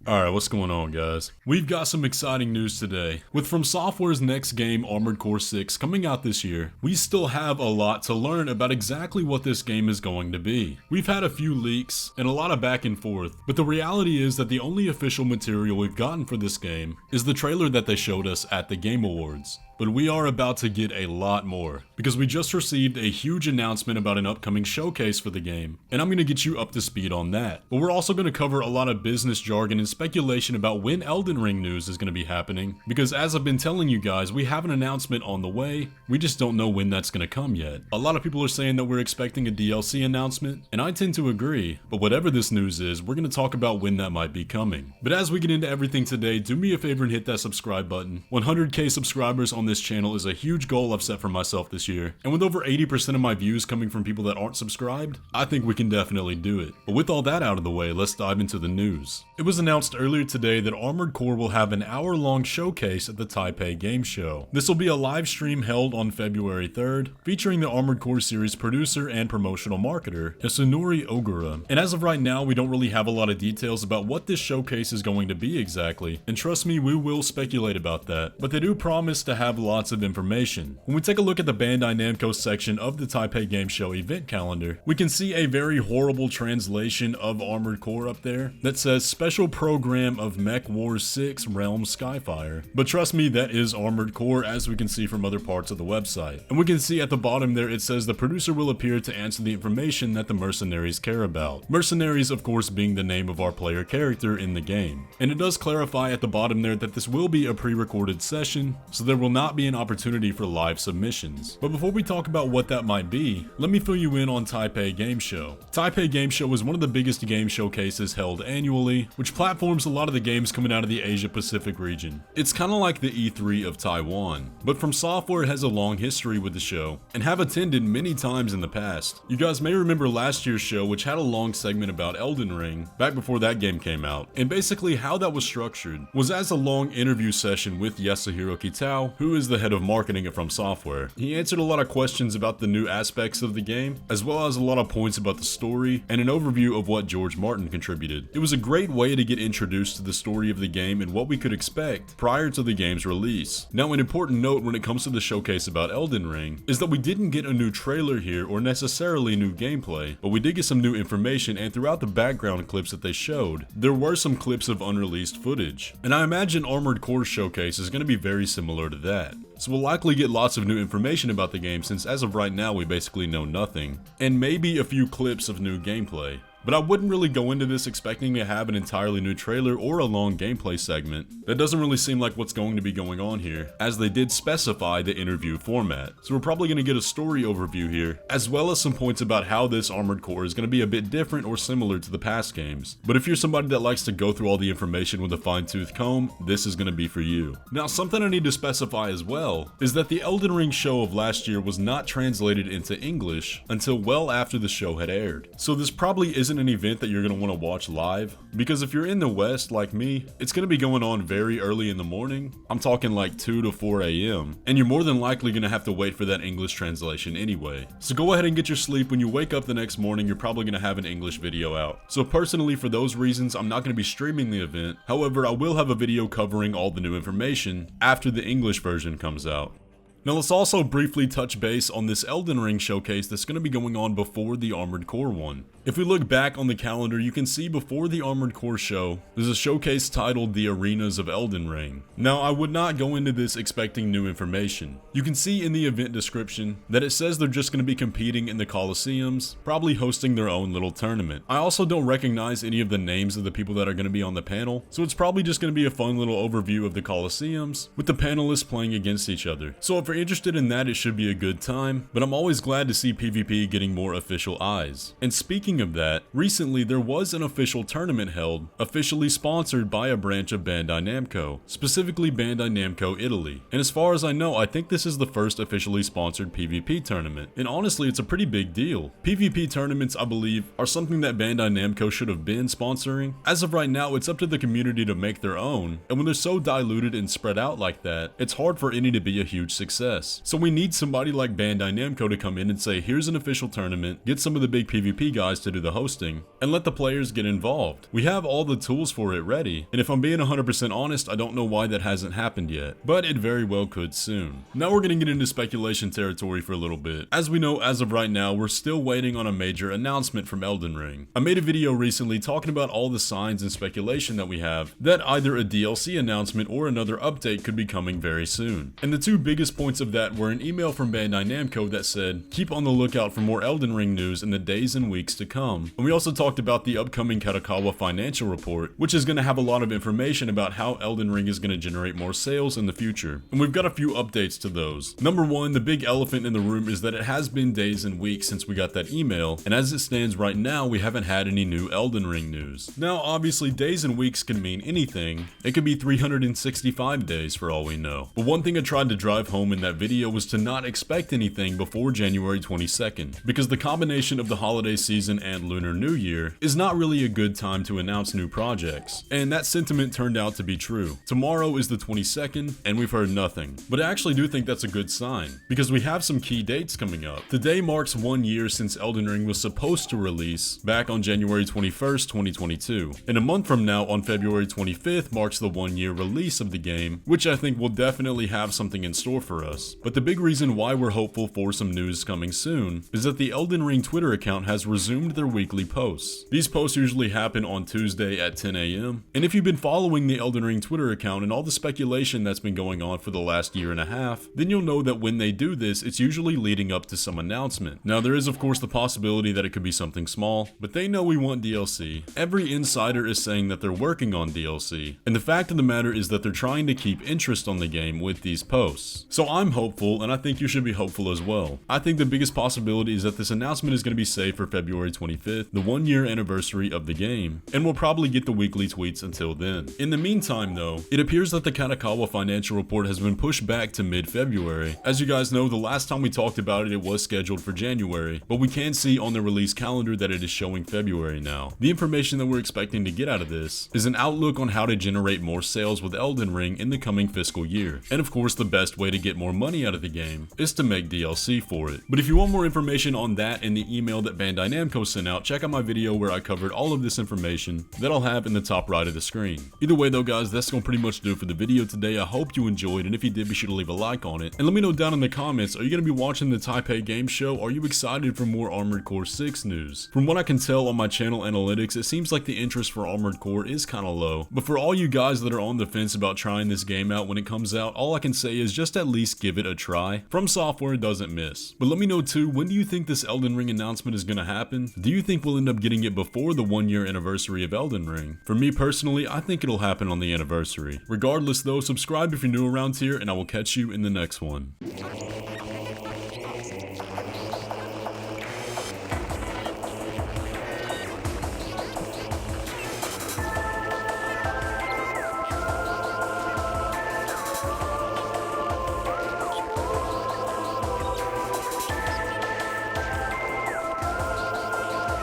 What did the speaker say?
Alright, what's going on, guys? We've got some exciting news today. With FromSoftware's next game, Armored Core 6, coming out this year, we still have a lot to learn about exactly what this game is going to be. We've had a few leaks and a lot of back and forth, but the reality is that the only official material we've gotten for this game is the trailer that they showed us at the Game Awards. But we are about to get a lot more, because we just received a huge announcement about an upcoming showcase for the game, and I'm going to get you up to speed on that. But we're also going to cover a lot of business jargon and speculation about when Elden Ring news is going to be happening, because as I've been telling you guys, we have an announcement on the way, we just don't know when that's going to come yet. A lot of people are saying that we're expecting a DLC announcement, and I tend to agree, but whatever this news is, we're going to talk about when that might be coming. But as we get into everything today, do me a favor and hit that subscribe button. 100k subscribers on this channel is a huge goal I've set for myself this year, and with over 80% of my views coming from people that aren't subscribed, I think we can definitely do it. But with all that out of the way, let's dive into the news. It was announced earlier today that Armored Core will have an hour-long showcase at the Taipei Game Show. This will be a live stream held on February 3rd, featuring the Armored Core series producer and promotional marketer, Yasunori Ogura. And as of right now, we don't really have a lot of details about what this showcase is going to be exactly, and trust me, we will speculate about that, but they do promise to have lots of information. When we take a look at the Bandai Namco section of the Taipei Game Show event calendar, we can see a very horrible translation of Armored Core up there that says Special Program of Mech Wars 6 Realm Skyfire. But trust me, that is Armored Core, as we can see from other parts of the website. And we can see at the bottom there it says the producer will appear to answer the information that the mercenaries care about. Mercenaries, of course, being the name of our player character in the game. And it does clarify at the bottom there that this will be a pre-recorded session, so there will not be an opportunity for live submissions. But before we talk about what that might be, let me fill you in on Taipei Game Show. Taipei Game Show is one of the biggest game showcases held annually, which platforms a lot of the games coming out of the Asia Pacific region. It's kind of like the E3 of Taiwan, but FromSoftware has a long history with the show and have attended many times in the past. You guys may remember last year's show, which had a long segment about Elden Ring back before that game came out, and basically how that was structured was as a long interview session with Yasuhiro Kitao, who is the head of marketing at FromSoftware. He answered a lot of questions about the new aspects of the game, as well as a lot of points about the story and an overview of what George Martin contributed. It was a great way to get introduced to the story of the game and what we could expect prior to the game's release. Now, an important note when it comes to the showcase about Elden Ring is that we didn't get a new trailer here or necessarily new gameplay, but we did get some new information, and throughout the background clips that they showed, there were some clips of unreleased footage. And I imagine Armored Core showcase is going to be very similar to that. So we'll likely get lots of new information about the game, since as of right now we basically know nothing, and maybe a few clips of new gameplay. But I wouldn't really go into this expecting to have an entirely new trailer or a long gameplay segment. That doesn't really seem like what's going to be going on here, as they did specify the interview format. So we're probably going to get a story overview here, as well as some points about how this Armored Core is going to be a bit different or similar to the past games. But if you're somebody that likes to go through all the information with a fine-tooth comb, this is going to be for you. Now, something I need to specify as well is that the Elden Ring show of last year was not translated into English until well after the show had aired. So this probably isn't an event that you're going to want to watch live, because if you're in the West like me, it's going to be going on very early in the morning. I'm talking like 2 to 4 a.m. and you're more than likely going to have to wait for that English translation anyway. So go ahead and get your sleep. When you wake up the next morning, you're probably going to have an English video out. So personally, for those reasons, I'm not going to be streaming the event. However, I will have a video covering all the new information after the English version comes out. Now let's also briefly touch base on this Elden Ring showcase that's going to be going on before the Armored Core one. If we look back on the calendar, you can see before the Armored Core show, there's a showcase titled The Arenas of Elden Ring. Now, I would not go into this expecting new information. You can see in the event description that it says they're just going to be competing in the Colosseums, probably hosting their own little tournament. I also don't recognize any of the names of the people that are going to be on the panel, so it's probably just going to be a fun little overview of the Colosseums with the panelists playing against each other. So if you're interested in that, it should be a good time, but I'm always glad to see PvP getting more official eyes. And speaking of that, recently there was an official tournament held, officially sponsored by a branch of Bandai Namco, specifically Bandai Namco Italy. And as far as I know, I think this is the first officially sponsored PvP tournament. And honestly, it's a pretty big deal. PvP tournaments, I believe, are something that Bandai Namco should have been sponsoring. As of right now, it's up to the community to make their own, and when they're so diluted and spread out like that, it's hard for any to be a huge success. success. So we need somebody like Bandai Namco to come in and say, here's an official tournament, get some of the big PvP guys to do the hosting, and let the players get involved. We have all the tools for it ready, and if I'm being 100% honest, I don't know why that hasn't happened yet, but it very well could soon. Now we're gonna get into speculation territory for a little bit. As we know, as of right now, we're still waiting on a major announcement from Elden Ring. I made a video recently talking about all the signs and speculation that we have that either a DLC announcement or another update could be coming very soon. And the two biggest points of that were an email from Bandai Namco that said, keep on the lookout for more Elden Ring news in the days and weeks to come. And we also talked about the upcoming Hidetaka financial report, which is going to have a lot of information about how Elden Ring is going to generate more sales in the future. And we've got a few updates to those. Number one, the big elephant in the room is that it has been days and weeks since we got that email, and as it stands right now, we haven't had any new Elden Ring news. Now, obviously, days and weeks can mean anything. It could be 365 days for all we know. But one thing I tried to drive home in that video was to not expect anything before January 22nd, because the combination of the holiday season and Lunar New Year is not really a good time to announce new projects. And that sentiment turned out to be true. Tomorrow is the 22nd, and we've heard nothing. But I actually do think that's a good sign, because we have some key dates coming up. Today marks 1 year since Elden Ring was supposed to release back on January 21st, 2022. And a month from now, on February 25th, marks the 1 year release of the game, which I think will definitely have something in store for us. But the big reason why we're hopeful for some news coming soon is that the Elden Ring Twitter account has resumed their weekly posts. These posts usually happen on Tuesday at 10 a.m. And if you've been following the Elden Ring Twitter account and all the speculation that's been going on for the last year and a half, then you'll know that when they do this, it's usually leading up to some announcement. Now there is of course the possibility that it could be something small, but they know we want DLC. Every insider is saying that they're working on DLC, and the fact of the matter is that they're trying to keep interest on the game with these posts. So I'm hopeful, and I think you should be hopeful as well. I think the biggest possibility is that this announcement is going to be saved for February 25th, the 1 year anniversary of the game, and we'll probably get the weekly tweets until then. In the meantime though, it appears that the Hidetaka financial report has been pushed back to mid-February. As you guys know, the last time we talked about it, it was scheduled for January, but we can see on the release calendar that it is showing February now. The information that we're expecting to get out of this is an outlook on how to generate more sales with Elden Ring in the coming fiscal year. And of course, the best way to get more money out of the game is to make DLC for it. But if you want more information on that in the email that Bandai Namco sent out, check out my video where I covered all of this information that I'll have in the top right of the screen. Either way though guys, that's gonna pretty much do it for the video today. I hope you enjoyed, and if you did, be sure to leave a like on it. And let me know down in the comments, are you gonna be watching the Taipei Game Show? Are you excited for more Armored Core 6 news? From what I can tell on my channel analytics, it seems like the interest for Armored Core is kinda low. But for all you guys that are on the fence about trying this game out when it comes out, all I can say is just at least give it a try. FromSoftware doesn't miss. But let me know too, when do you think this Elden Ring announcement is gonna happen? Do you think we'll end up getting it before the 1 year anniversary of Elden Ring? For me personally, I think it'll happen on the anniversary. Regardless though, subscribe if you're new around here, and I will catch you in the next one.